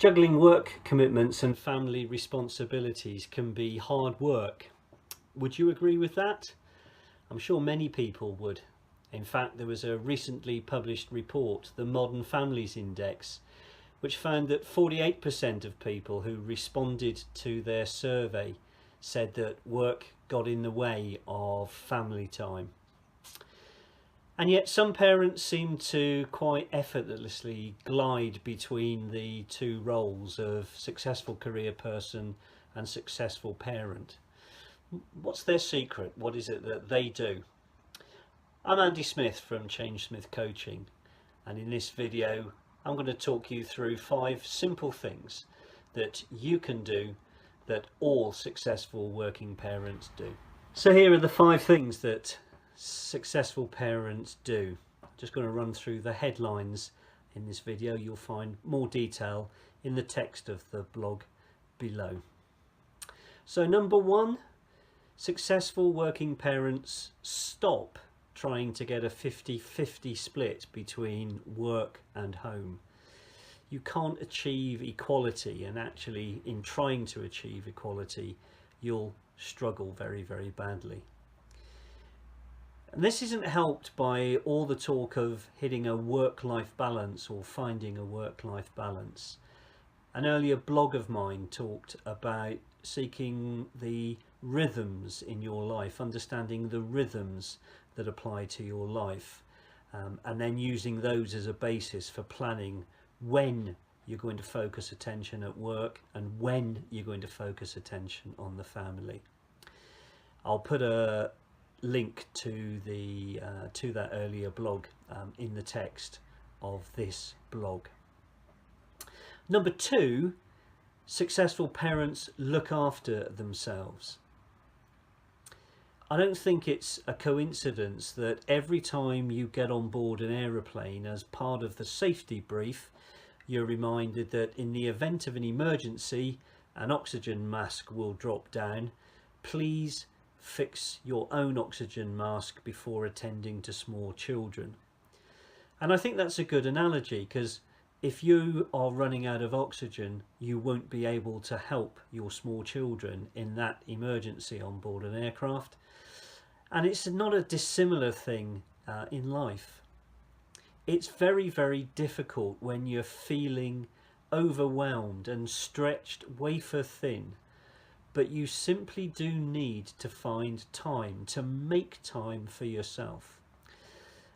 Juggling work commitments and family responsibilities can be hard work. Would you agree with that? I'm sure many people would. In fact, there was a recently published report, the Modern Families Index, which found that 48% of people who responded to their survey said that work got in the way of family time. And yet some parents seem to quite effortlessly glide between the two roles of successful career person and successful parent. What's their secret? What is it that they do? I'm Andy Smith from Change Smith Coaching, and in this video I'm going to talk you through 5 simple things that you can do that all successful working parents do. So here are the 5 things that successful parents do. Just going to run through the headlines in this video. You'll find more detail in the text of the blog below. So number 1, successful working parents stop trying to get a 50-50 split between work and home. You can't achieve equality, and actually in trying to achieve equality you'll struggle very, very badly. And this isn't helped by all the talk of hitting a work-life balance or finding a work-life balance. An earlier blog of mine talked about seeking the rhythms in your life, understanding the rhythms that apply to your life, and then using those as a basis for planning when you're going to focus attention at work and when you're going to focus attention on the family. I'll put a link to that earlier blog in the text of this blog. Number 2, successful parents look after themselves. I don't think it's a coincidence that every time you get on board an aeroplane, as part of the safety brief, you're reminded that in the event of an emergency, an oxygen mask will drop down. Please fix your own oxygen mask before attending to small children. And I think that's a good analogy, because if you are running out of oxygen, you won't be able to help your small children in that emergency on board an aircraft. And it's not a dissimilar thing in life. It's very, very difficult when you're feeling overwhelmed and stretched wafer thin, but you simply do need to find time, to make time for yourself.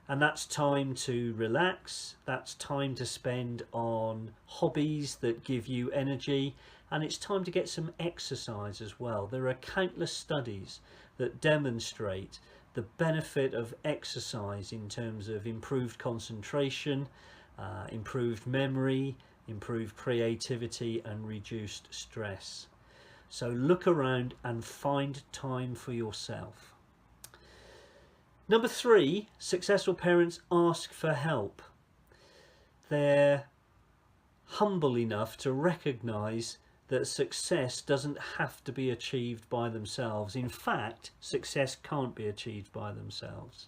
And that's time to relax, that's time to spend on hobbies that give you energy, and it's time to get some exercise as well. There are countless studies that demonstrate the benefit of exercise in terms of improved concentration, improved memory, improved creativity and reduced stress. So look around and find time for yourself. Number 3, successful parents ask for help. They're humble enough to recognise that success doesn't have to be achieved by themselves. In fact, success can't be achieved by themselves.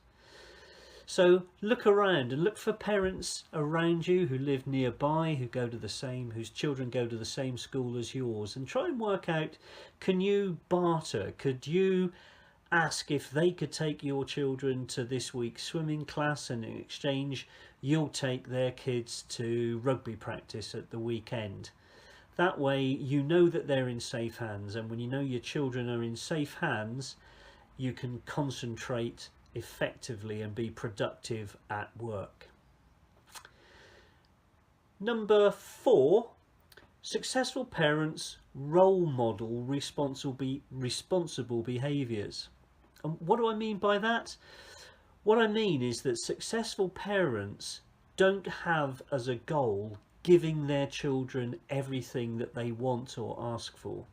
So look around and look for parents around you who live nearby, whose children go to the same school as yours, and try and work out, can you barter? Could you ask if they could take your children to this week's swimming class, and in exchange you'll take their kids to rugby practice at the weekend? That way you know that they're in safe hands, and when you know your children are in safe hands, you can concentrate effectively and be productive at work. Number 4, successful parents role model responsible behaviours. And what do I mean by that? What I mean is that successful parents don't have as a goal giving their children everything that they want or ask for.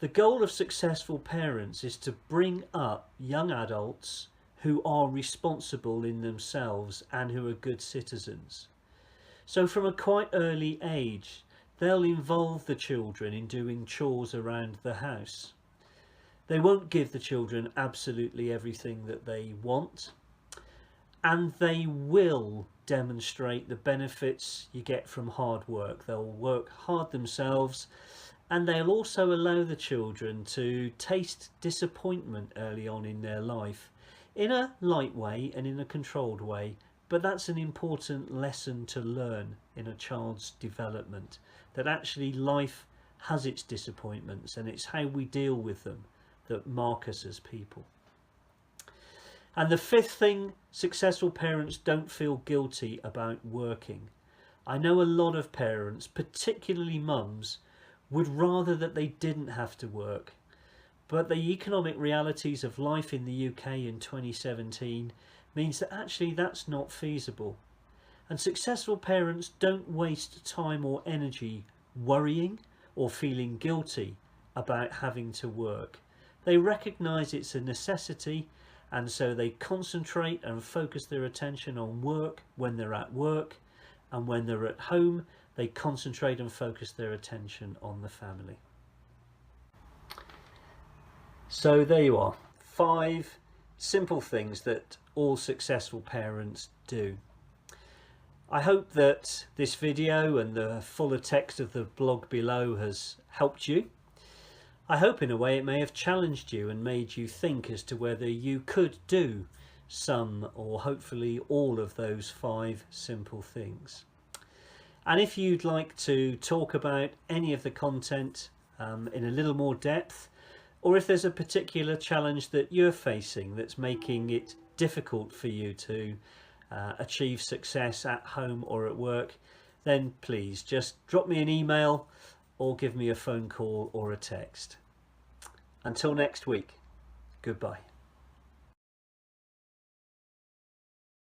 The goal of successful parents is to bring up young adults who are responsible in themselves and who are good citizens. So from a quite early age, they'll involve the children in doing chores around the house. They won't give the children absolutely everything that they want, and they will demonstrate the benefits you get from hard work. They'll work hard themselves, and they'll also allow the children to taste disappointment early on in their life, in a light way and in a controlled way. But that's an important lesson to learn in a child's development, that actually life has its disappointments, and it's how we deal with them that mark us as people. And the fifth thing, successful parents don't feel guilty about working. I know a lot of parents, particularly mums, would rather that they didn't have to work. But the economic realities of life in the UK in 2017 means that actually that's not feasible. And successful parents don't waste time or energy worrying or feeling guilty about having to work. They recognise it's a necessity, and so they concentrate and focus their attention on work when they're at work, and when they're at home they concentrate and focus their attention on the family. So there you are, 5 simple things that all successful parents do. I hope that this video and the fuller text of the blog below has helped you. I hope in a way it may have challenged you and made you think as to whether you could do some or hopefully all of those 5 simple things. And if you'd like to talk about any of the content in a little more depth, or if there's a particular challenge that you're facing that's making it difficult for you to achieve success at home or at work, then please just drop me an email or give me a phone call or a text. Until next week, goodbye.